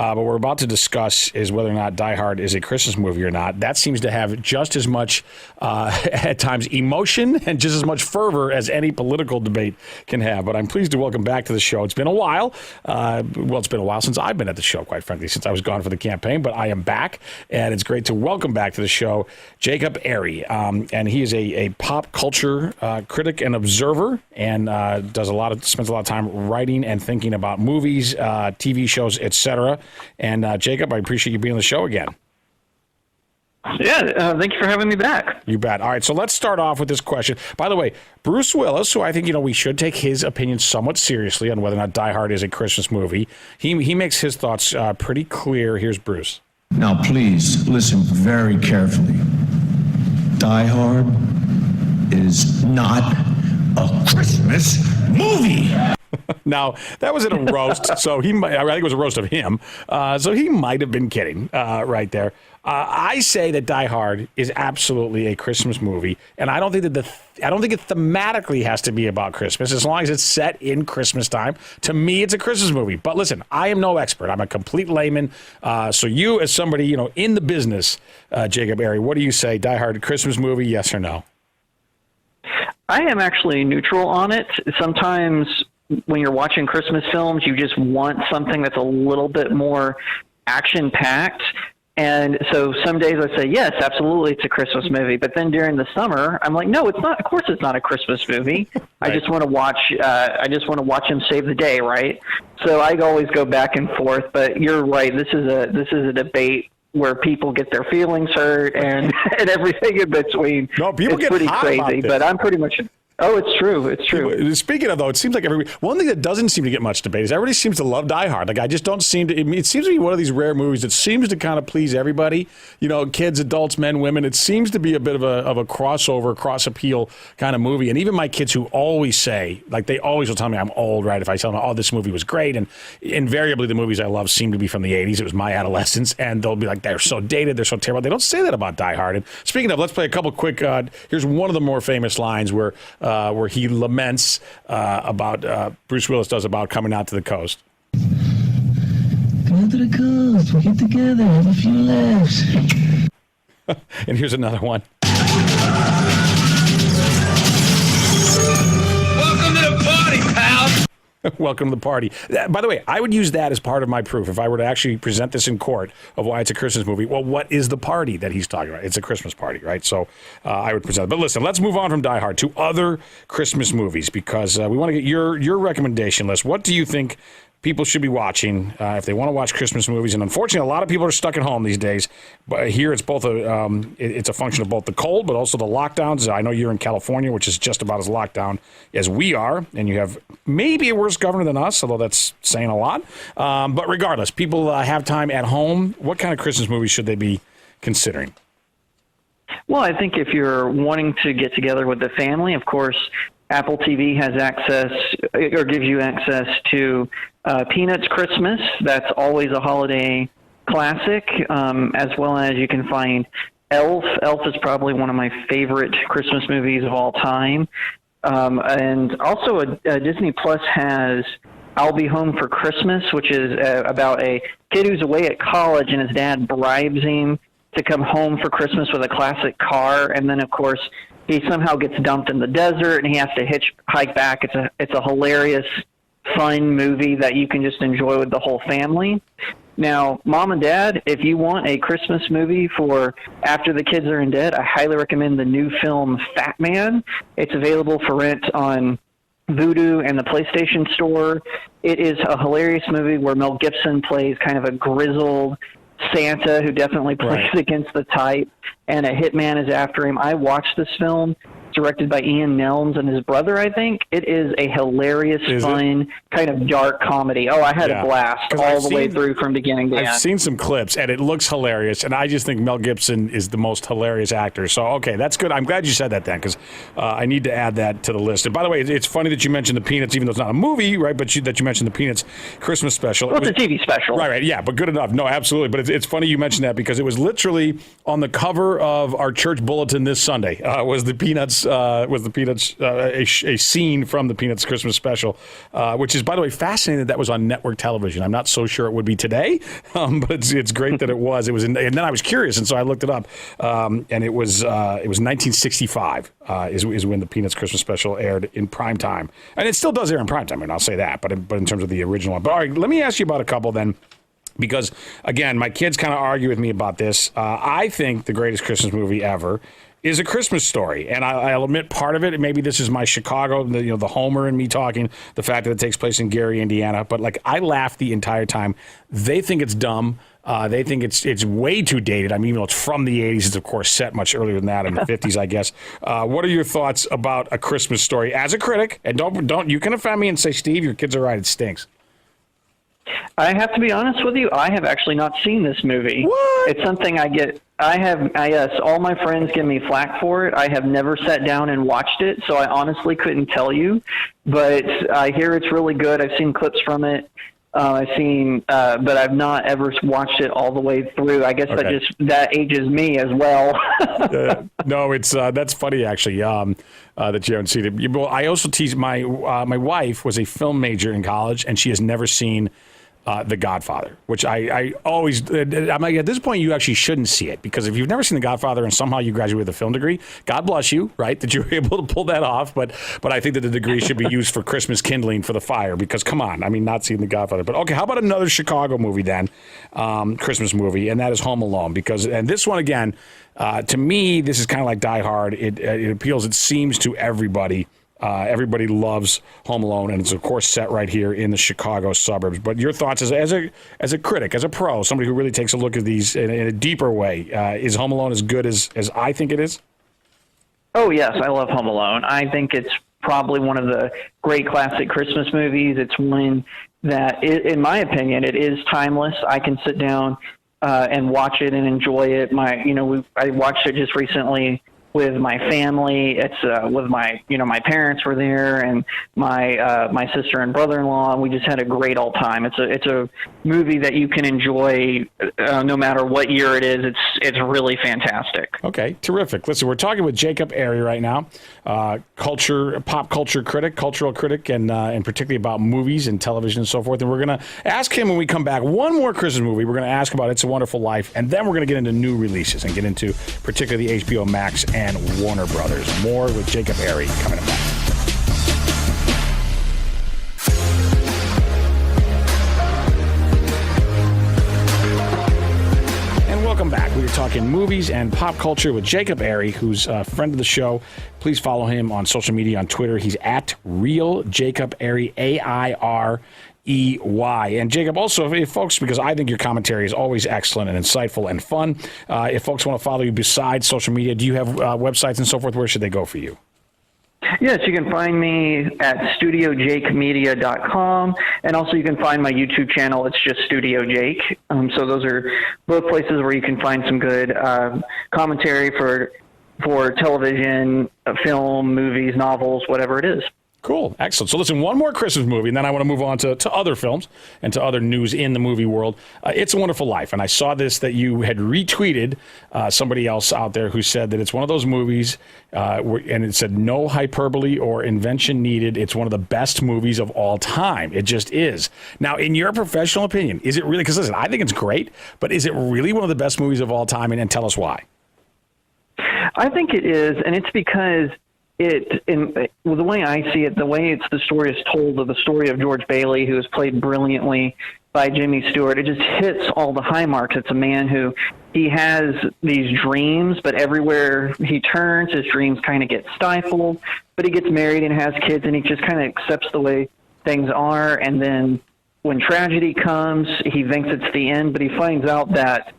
but what we're about to discuss is whether or not Die Hard is a Christmas movie or not. That seems to have just as much, at times, emotion and just as much fervor as any political debate can have. But I'm pleased to welcome back to the show. It's been a while. It's been a while since I've been at the show, quite frankly, since I was gone for the campaign. But I am back, and it's great to welcome back to the show Jacob Airy. And he is a pop culture critic and observer, and spends a lot of time writing and thinking about movies, TV shows, etc. And Jacob, I appreciate you being on the show again. Yeah, thank you for having me back. You bet. All right, so let's start off with this question. By the way, Bruce Willis, who I think we should take his opinion somewhat seriously on whether or not Die Hard is a Christmas movie. He makes his thoughts pretty clear. Here's Bruce. Now, please listen very carefully. Die Hard is not a Christmas movie. Now, that was in a roast, so I think it was a roast of him, so he might have been kidding right there. I say that Die Hard is absolutely a Christmas movie, and I don't think it thematically has to be about Christmas, as long as it's set in Christmas time. To me, it's a Christmas movie. But listen, I am no expert. I'm a complete layman. So you, as somebody in the business, Jacob Airy, what do you say? Die Hard, Christmas movie, yes or no? I am actually neutral on it. Sometimes when you're watching Christmas films, you just want something that's a little bit more action-packed. And so some days I say, yes, absolutely, it's a Christmas movie. But then during the summer, I'm like, no, it's not. Of course, it's not a Christmas movie. Right. I just want to watch. I just want to watch him save the day, right? So I always go back and forth. But you're right. This is a debate where people get their feelings hurt and everything in between. No, people it's get pretty hot crazy. about this. But I'm pretty much. Oh, it's true. It's true. Speaking of, though, it seems like one thing that doesn't seem to get much debate is everybody seems to love Die Hard. Like, I just don't seem to. It seems to be one of these rare movies that seems to kind of please everybody. Kids, adults, men, women. It seems to be a bit of a crossover, cross appeal kind of movie. And even my kids, who always say, like, they always will tell me I'm old, right? If I tell them, oh, this movie was great, and invariably the movies I love seem to be from the '80s. It was my adolescence, and they'll be like, they're so dated, they're so terrible. They don't say that about Die Hard. And speaking of, let's play a couple quick. Here's one of the more famous lines where he laments about Bruce Willis does about coming out to the coast. Come out to the coast, we'll get together, have a few laughs. And here's another one. Welcome to the party, pal. Welcome to the party. By the way, I would use that as part of my proof if I were to actually present this in court of why it's a Christmas movie. Well, what is the party that he's talking about? It's a Christmas party, right? So I would present it. But listen, let's move on from Die Hard to other Christmas movies, because we want to get your recommendation list. What do you think people should be watching if they want to watch Christmas movies? And unfortunately, a lot of people are stuck at home these days. But here, it's both it's a function of both the cold, but also the lockdowns. I know you're in California, which is just about as locked down as we are, and you have maybe a worse governor than us, although that's saying a lot. But regardless, people have time at home. What kind of Christmas movies should they be considering? Well, I think if you're wanting to get together with the family, of course, Apple TV has access or gives you access to Peanuts Christmas. That's always a holiday classic, as well as you can find Elf. Elf is probably one of my favorite Christmas movies of all time. And also Disney Plus has I'll Be Home for Christmas, which is about a kid who's away at college and his dad bribes him to come home for Christmas with a classic car. And then, of course, he somehow gets dumped in the desert and he has to hitchhike back. It's a hilarious, fun movie that you can just enjoy with the whole family. Now, mom and dad, if you want a Christmas movie for after the kids are in bed, I highly recommend the new film Fatman. It's available for rent on Vudu and the PlayStation Store. It is a hilarious movie where Mel Gibson plays kind of a grizzled Santa who definitely plays against the type, and a hitman is after him. I watched this film. Directed by Ian Nelms and his brother, I think. It is a hilarious, fun, kind of dark comedy. Oh, I had a blast all the way through from beginning to end. I've seen some clips, and it looks hilarious, and I just think Mel Gibson is the most hilarious actor. So, okay, that's good. I'm glad you said that then, because I need to add that to the list. And by the way, it's funny that you mentioned the Peanuts, even though it's not a movie, right, but that you mentioned the Peanuts Christmas special. Well, it's a TV special. Right, yeah, but good enough. No, absolutely. But it's funny you mentioned that, because it was literally on the cover of our church bulletin this Sunday, was the Peanuts the Peanuts a scene from the Peanuts Christmas special, which is, by the way, fascinating that was on network television. I'm not so sure it would be today, but it's great that it was. It was, and then I was curious, and so I looked it up, and it was 1965 is when the Peanuts Christmas special aired in prime time, and it still does air in prime time. And I'll say that, but in terms of the original one. But all right, let me ask you about a couple then. Because, again, my kids kind of argue with me about this. I think the greatest Christmas movie ever is A Christmas Story. And I'll admit part of it, maybe this is my Chicago, the Homer and me talking, the fact that it takes place in Gary, Indiana. But, like, I laugh the entire time. They think it's dumb. They think it's way too dated. I mean, even though it's from the 80s, it's, of course, set much earlier than that, in the 50s, I guess. What are your thoughts about A Christmas Story as a critic? And don't you can offend me and say, Steve, your kids are right, it stinks. I have to be honest with you. I have actually not seen this movie. What? It's something yes, all my friends give me flack for it. I have never sat down and watched it, so I honestly couldn't tell you. But I hear it's really good. I've seen clips from it. But I've not ever watched it all the way through. I guess Okay. that ages me as well. No, it's that's funny actually. That you haven't seen it. Well, I also tease my wife was a film major in college, and she has never seen The Godfather, which I always, I'm like, at this point, you actually shouldn't see it, because if you've never seen The Godfather and somehow you graduate with a film degree, God bless you, right, that you're able to pull that off. But I think that the degree should be used for Christmas kindling for the fire, because come on, I mean, not seeing The Godfather. But okay, how about another Chicago movie then, Christmas movie, and that is Home Alone, and this one again, to me, this is kind of like Die Hard. It appeals, it seems, to everybody. Everybody loves Home Alone, and it's, of course, set right here in the Chicago suburbs. But your thoughts as a critic, as a pro, somebody who really takes a look at these in a deeper way, is Home Alone as good as I think it is? Oh, yes, I love Home Alone. I think it's probably one of the great classic Christmas movies. It's one that, in my opinion, it is timeless. I can sit down and watch it and enjoy it. I watched it just recently with my family. It's with my parents were there, and my sister and brother-in-law, and we just had a great old time. It's a movie that you can enjoy no matter what year it is. It's really fantastic. Okay, terrific. Listen, we're talking with Jacob Airy right now, pop culture critic, cultural critic, and particularly about movies and television and so forth. And we're going to ask him when we come back one more Christmas movie. We're going to ask about It's a Wonderful Life, and then we're going to get into new releases and get into particularly the HBO Max and Warner Brothers. More with Jacob Airy coming up next. And welcome back. We are talking movies and pop culture with Jacob Airy, who's a friend of the show. Please follow him on social media on Twitter. He's at Real Jacob Airy, AIREY. And Jacob, also, if folks, because I think your commentary is always excellent and insightful and fun, if folks want to follow you besides social media, do you have websites and so forth? Where should they go for you? Yes, you can find me at StudioJakeMedia.com, and also you can find my YouTube channel. It's just Studio Jake. So those are both places where you can find some good commentary for television, film, movies, novels, whatever it is. Cool. Excellent. So listen, one more Christmas movie, and then I want to move on to other films and to other news in the movie world. It's a Wonderful Life. And I saw that you had retweeted somebody else out there who said that it's one of those movies, and it said no hyperbole or invention needed. It's one of the best movies of all time. It just is. Now, in your professional opinion, is it really? Because listen, I think it's great, but is it really one of the best movies of all time? And tell us why. I think it is, and it's because the way I see it, the way the story is told, of the story of George Bailey, who is played brilliantly by Jimmy Stewart, it just hits all the high marks. It's a man who, he has these dreams, but everywhere he turns, his dreams kind of get stifled. But he gets married and has kids, and he just kind of accepts the way things are. And then when tragedy comes, he thinks it's the end, but he finds out that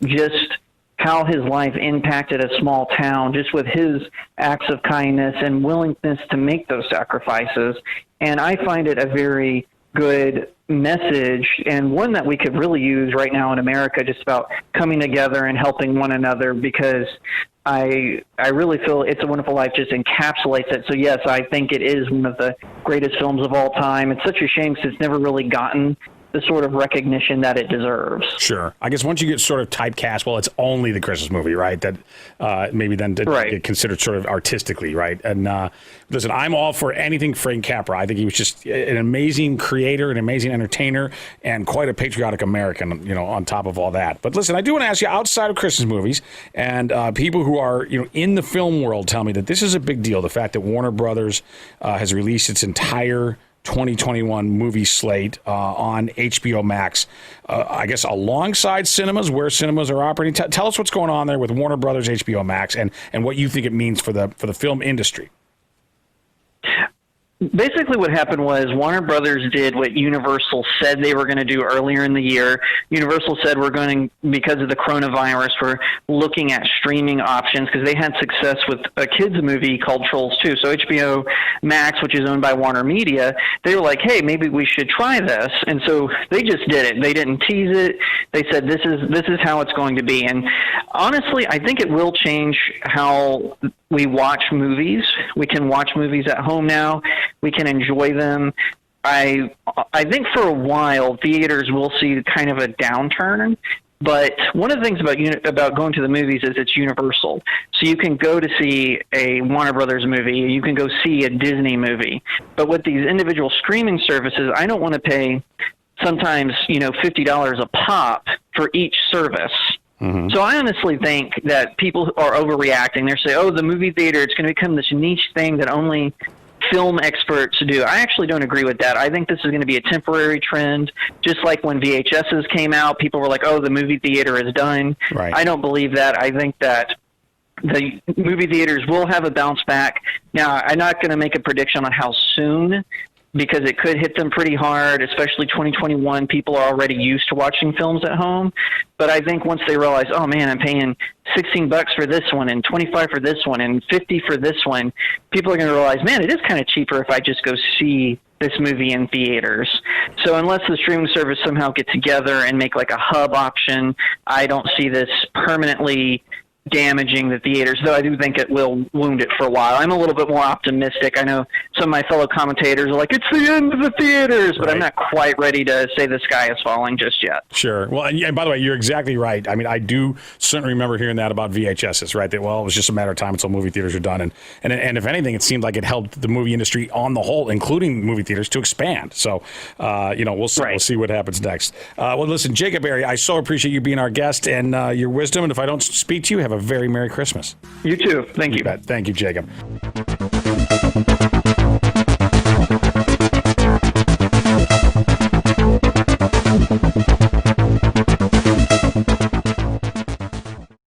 just how his life impacted a small town just with his acts of kindness and willingness to make those sacrifices. And I find it a very good message, and one that we could really use right now in America, just about coming together and helping one another, because I really feel It's a Wonderful Life just encapsulates it. So yes, I think it is one of the greatest films of all time. It's such a shame because it's never really gotten the sort of recognition that it deserves. Sure. I guess once you get sort of typecast, well, it's only the Christmas movie, right? That maybe then to get considered sort of artistically, right? And listen, I'm all for anything Frank Capra. I think he was just an amazing creator, an amazing entertainer, and quite a patriotic American, you know, on top of all that. But listen, I do want to ask you, outside of Christmas movies, and people who are, you know, in the film world tell me that this is a big deal. The fact that Warner Brothers has released its entire 2021 movie slate on HBO Max, I guess alongside cinemas, where cinemas are operating. Tell us what's going on there with Warner Brothers, HBO Max, and what you think it means for the film industry. Basically what happened was Warner Brothers did what Universal said they were going to do earlier in the year. Universal said we're going, because of the coronavirus, we're looking at streaming options because they had success with a kids movie called Trolls 2. So HBO Max, which is owned by Warner Media, they were like, hey, maybe we should try this. And so they just did it. They didn't tease it. They said this is how it's going to be. And honestly, I think it will change how we watch movies. We can watch movies at home now. We can enjoy them. I think for a while theaters will see kind of a downturn, but one of the things about going to the movies is it's universal. So you can go to see a Warner Brothers movie, you can go see a Disney movie. But with these individual streaming services, I don't want to pay sometimes, you know, $50 a pop for each service. Mm-hmm. So I honestly think that people are overreacting. They're saying, oh, the movie theater, it's going to become this niche thing that only film experts do. I actually don't agree with that. I think this is going to be a temporary trend. Just like when VHSs came out, people were like, oh, the movie theater is done. Right. I don't believe that. I think that the movie theaters will have a bounce back. Now, I'm not going to make a prediction on how soon, because it could hit them pretty hard, especially 2021. People are already used to watching films at home. But I think once they realize, oh, man, I'm paying $16 for this one and $25 for this one and $50 for this one, people are going to realize, man, it is kind of cheaper if I just go see this movie in theaters. So unless the streaming service somehow get together and make like a hub option, I don't see this permanently damaging the theaters, though I do think it will wound it for a while. I'm a little bit more optimistic. I know some of my fellow commentators are like, it's the end of the theaters, but I'm not quite ready to say the sky is falling just yet. Sure. Well, and by the way, you're exactly right. I mean, I do certainly remember hearing that about VHSs, right? That, well, it was just a matter of time until movie theaters are done. And if anything, it seemed like it helped the movie industry on the whole, including movie theaters, to expand. So, you know, we'll see. Right. We'll see what happens next. Well, listen, Jacob Berry, I so appreciate you being our guest and your wisdom. And if I don't speak to you, have a very Merry Christmas. You too. Thank you. Thank you, Jacob.